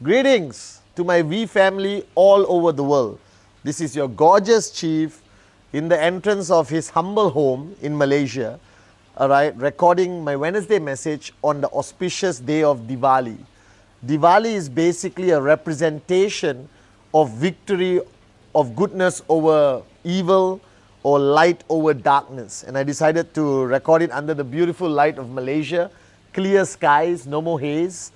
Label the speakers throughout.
Speaker 1: Greetings to my V family all over the world. This is your gorgeous chief in the entrance of his humble home in Malaysia, alright, recording my Wednesday message on the auspicious day of Diwali. Diwali is basically a representation of victory of goodness over evil or light over darkness. And I decided to record it under the beautiful light of Malaysia, clear skies, no more haze.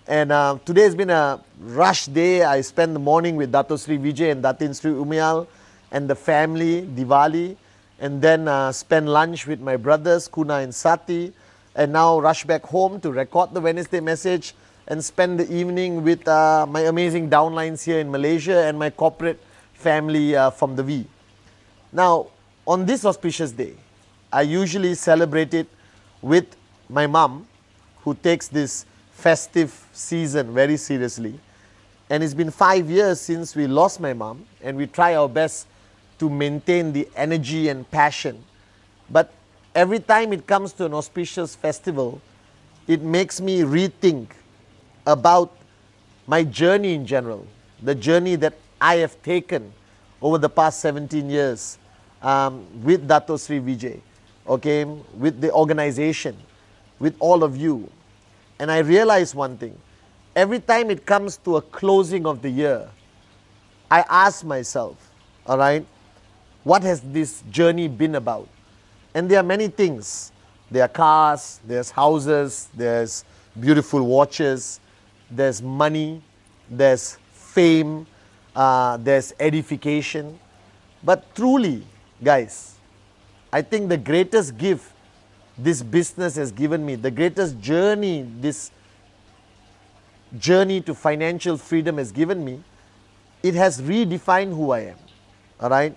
Speaker 1: And today has been a rush day. I spent the morning with Dato Sri Vijay and Datin Sri Umial and the family, Diwali. And then spent lunch with my brothers, Kuna and Sati. And now rush back home to record the Wednesday message and spend the evening with my amazing downlines here in Malaysia and my corporate family from the V. Now, on this auspicious day, I usually celebrate it with my mom, who takes this festive season very seriously. And it's been 5 years since we lost my mom, and we try our best to maintain the energy and passion. But every time it comes to an auspicious festival, it makes me rethink about my journey in general, the journey that I have taken over the past 17 years with Dato Sri Vijay, okay, with the organization, with all of you. And I realize one thing, every time it comes to a closing of the year, I ask myself, all right, what has this journey been about? And there are many things. There are cars, there's houses, there's beautiful watches, there's money, there's fame, there's edification. But truly, guys, I think the greatest gift this business has given me, the greatest journey this journey to financial freedom has given me, it has redefined who I am, all right?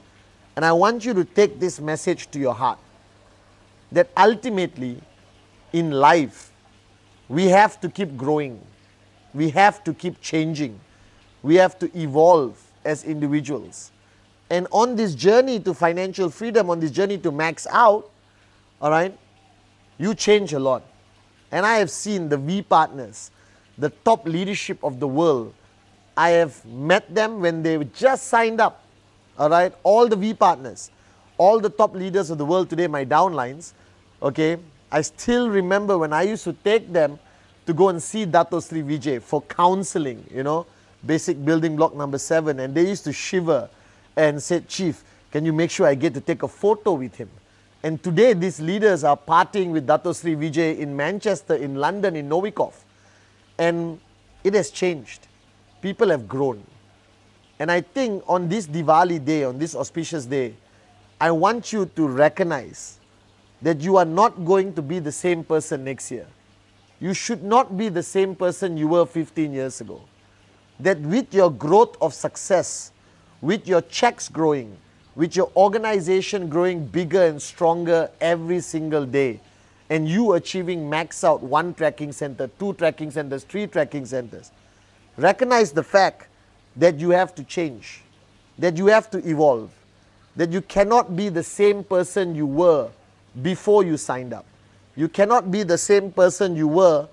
Speaker 1: And I want you to take this message to your heart, that ultimately in life, we have to keep growing, we have to keep changing, we have to evolve as individuals. And on this journey to financial freedom, on this journey to max out, all right, you change a lot. And I have seen the V partners, the top leadership of the world. I have met them when they just signed up, all right, all the V partners, all the top leaders of the world today, my downlines, okay. I still remember when I used to take them to go and see Dato Sri Vijay for counseling, you know, basic building block number 7, and they used to shiver and said, Chief, can you make sure I get to take a photo with him? And today these leaders are partying with Dato Sri Vijay in Manchester, in London, in Novikov. And it has changed. People have grown. And I think on this Diwali day, on this auspicious day, I want you to recognize that you are not going to be the same person next year. You should not be the same person you were 15 years ago. That with your growth of success, with your checks growing, with your organization growing bigger and stronger every single day, and you achieving max out 1 tracking center, 2 tracking centers, 3 tracking centers, recognize the fact that you have to change, that you have to evolve, that you cannot be the same person you were before you signed up. You cannot be the same person you were,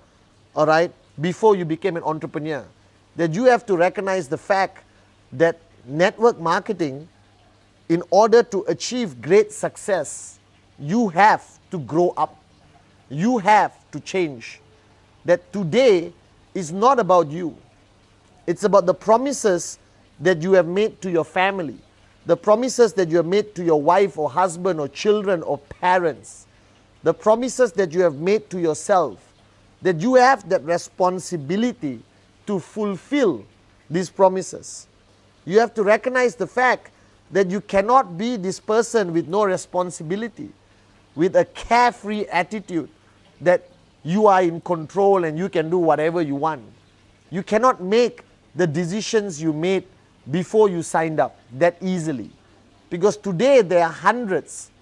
Speaker 1: all right, before you became an entrepreneur. That you have to recognize the fact that network marketing, in order to achieve great success, you have to grow up. You have to change. That today is not about you. It's about the promises that you have made to your family, the promises that you have made to your wife or husband or children or parents, the promises that you have made to yourself, that you have that responsibility to fulfill these promises. You have to recognize the fact that you cannot be this person with no responsibility, with a carefree attitude that you are in control and you can do whatever you want. You cannot make the decisions you made before you signed up that easily. Because today there are hundreds,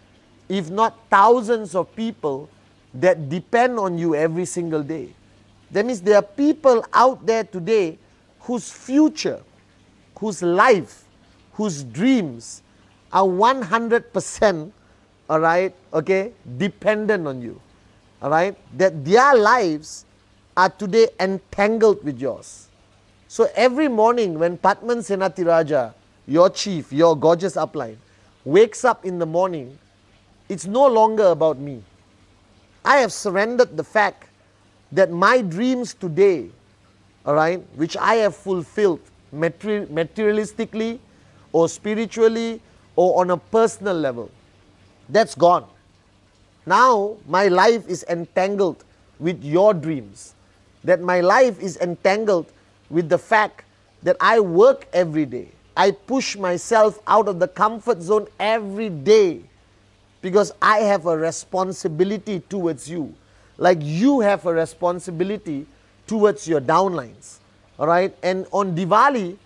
Speaker 1: if not thousands of people that depend on you every single day. That means there are people out there today whose future, whose life, whose dreams are 100%, all right, okay, dependent on you, all right, that their lives are today entangled with yours. So every morning when Pathman Senathirajah, your chief, your gorgeous upline, wakes up in the morning, it's no longer about me. I have surrendered the fact that my dreams today, all right, which I have fulfilled materialistically or spiritually or on a personal level, that's gone. Now my life is entangled with your dreams. That my life is entangled with the fact that I work every day. I push myself out of the comfort zone every day because I have a responsibility towards you. Like you have a responsibility towards your downlines. All right. And on Diwali,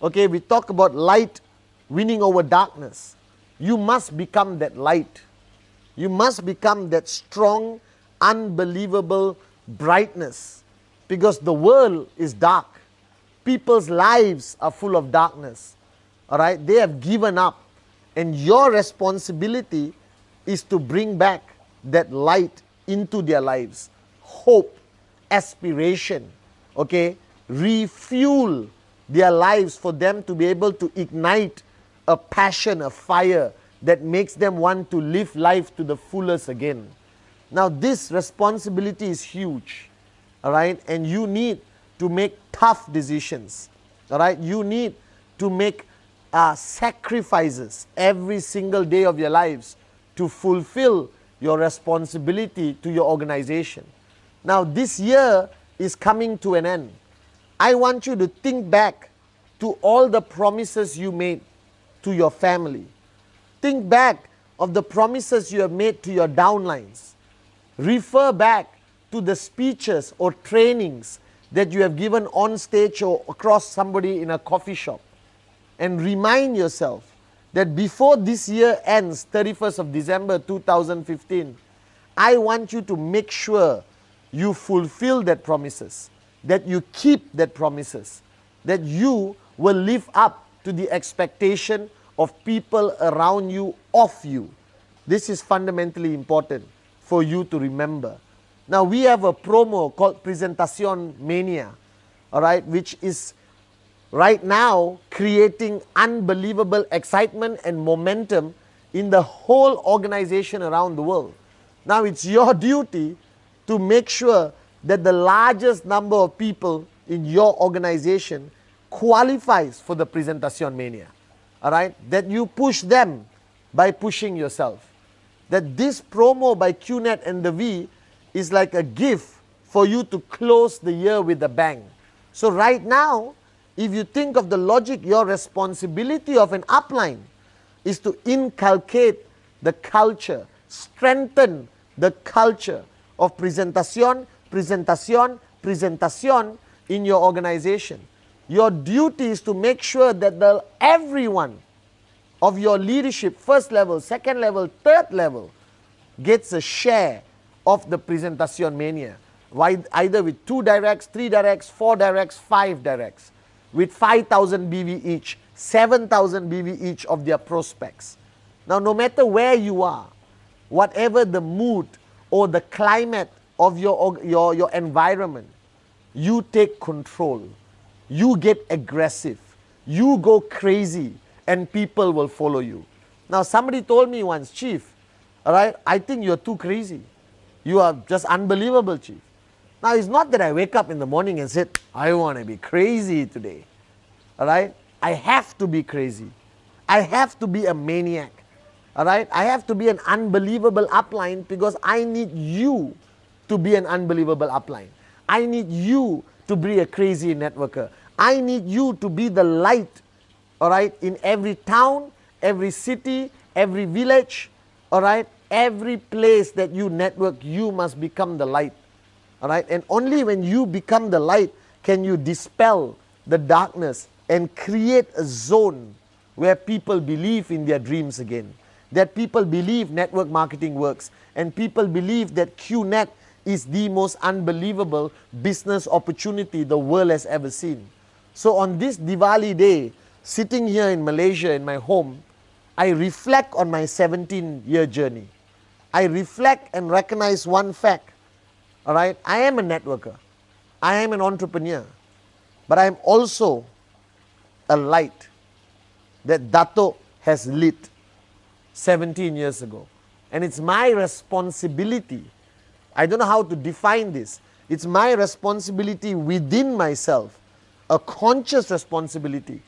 Speaker 1: okay, we talk about light winning over darkness. You must become that light. You must become that strong, unbelievable brightness, because the world is dark. People's lives are full of darkness. All right. They have given up. And your responsibility is to bring back that light into their lives. Hope, aspiration, okay, refuel their lives for them to be able to ignite a passion, a fire that makes them want to live life to the fullest again. Now this responsibility is huge, all right, and you need to make tough decisions, all right. You need to make sacrifices every single day of your lives to fulfill your responsibility to your organization. Now this year is coming to an end. I want you to think back to all the promises you made to your family. Think back of the promises you have made to your downlines. Refer back to the speeches or trainings that you have given on stage or across somebody in a coffee shop. And remind yourself that before this year ends, 31st of December 2015, I want you to make sure you fulfill that promises, that you keep that promises, that you will live up to the expectation of people around you, of you. This is fundamentally important for you to remember. Now we have a promo called Presentacion Mania, all right, which is right now creating unbelievable excitement and momentum in the whole organization around the world. Now it's your duty to make sure that the largest number of people in your organization qualifies for the Presentacion Mania. All right, that you push them by pushing yourself. That this promo by QNet and the V is like a gift for you to close the year with a bang. So right now, if you think of the logic, your responsibility of an upline is to inculcate the culture, strengthen the culture of presentation, presentation, presentation in your organization. Your duty is to make sure that everyone of your leadership, first level, second level, third level, gets a share of the Presentacion Mania, either with 2 directs, 3 directs, 4 directs, 5 directs, with 5,000 BV each, 7,000 BV each of their prospects. Now, no matter where you are, whatever the mood or the climate of your environment, you take control. You get aggressive. You go crazy, and people will follow you. Now, somebody told me once, Chief, all right, I think you're too crazy. You are just unbelievable, Chief. Now, it's not that I wake up in the morning and say, I want to be crazy today. All right? I have to be crazy. I have to be a maniac. All right? I have to be an unbelievable upline because I need you to be an unbelievable upline. I need you to be a crazy networker. I need you to be the light, all right, in every town, every city, every village, all right? Every place that you network, you must become the light. All right, and only when you become the light can you dispel the darkness and create a zone where people believe in their dreams again. That people believe network marketing works, and people believe that QNet is the most unbelievable business opportunity the world has ever seen. So on this Diwali day, sitting here in Malaysia in my home, I reflect on my 17-year journey. I reflect and recognize one fact. All right, I am a networker. I am an entrepreneur. But I am also a light that Dato has lit 17 years ago. And it's my responsibility. I don't know how to define this. It's my responsibility within myself, a conscious responsibility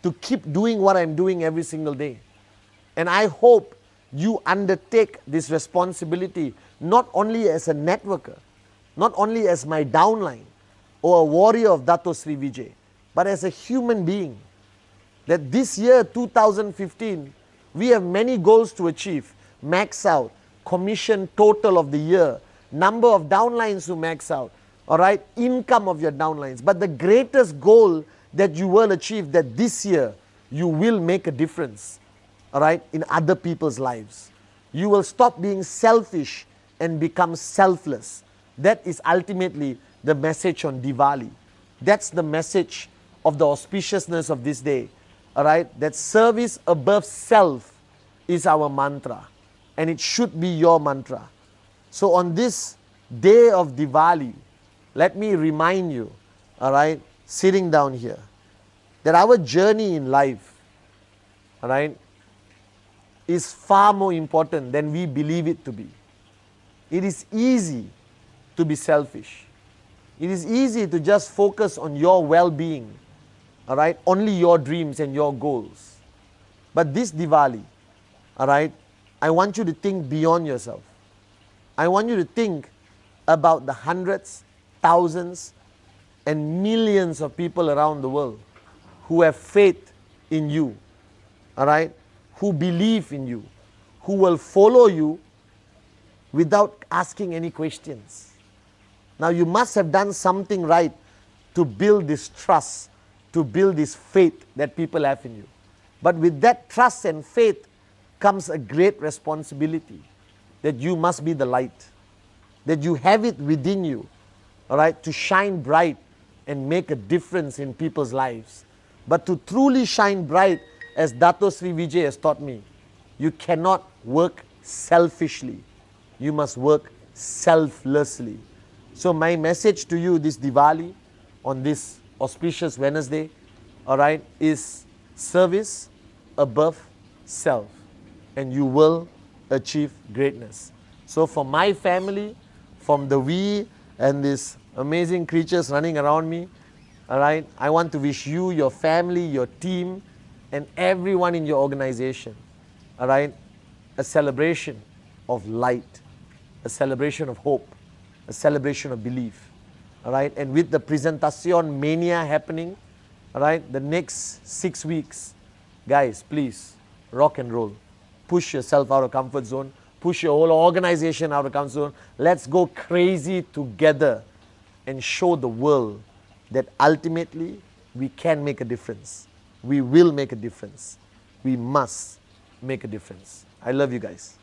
Speaker 1: to keep doing what I'm doing every single day. And I hope you undertake this responsibility not only as a networker, not only as my downline or a warrior of Dato Sri Vijay, but as a human being. That this year, 2015, we have many goals to achieve. Max out, commission total of the year, number of downlines to max out, all right, income of your downlines. But the greatest goal that you will achieve, that this year you will make a difference, all right, in other people's lives. You will stop being selfish and become selfless. That is ultimately the message on Diwali. That's the message of the auspiciousness of this day. All right, that service above self is our mantra, and it should be your mantra. So on this day of Diwali, let me remind you, all right, sitting down here, that our journey in life, all right, is far more important than we believe it to be. It is easy to be selfish. It is easy to just focus on your well-being, all right, only your dreams and your goals. But this Diwali, all right, I want you to think beyond yourself. I want you to think about the hundreds, thousands, and millions of people around the world who have faith in you, all right, who believe in you, who will follow you without asking any questions. Now you must have done something right to build this trust, to build this faith that people have in you. But with that trust and faith comes a great responsibility, that you must be the light, that you have it within you, all right, to shine bright and make a difference in people's lives. But to truly shine bright, as Dato Sri Vijay has taught me, you cannot work selfishly. You must work selflessly. So my message to you this Diwali, on this auspicious Wednesday, all right, is service above self, and you will achieve greatness. So for my family, from the we and these amazing creatures running around me, all right, I want to wish you, your family, your team, and everyone in your organization, all right, a celebration of light, a celebration of hope, a celebration of belief, all right. And with the Presentacion mania happening, all right, the next 6 weeks, guys, please rock and roll. Push yourself out of comfort zone. Push your whole organization out of comfort zone. Let's go crazy together and show the world that ultimately we can make a difference. We will make a difference. We must make a difference. I love you guys.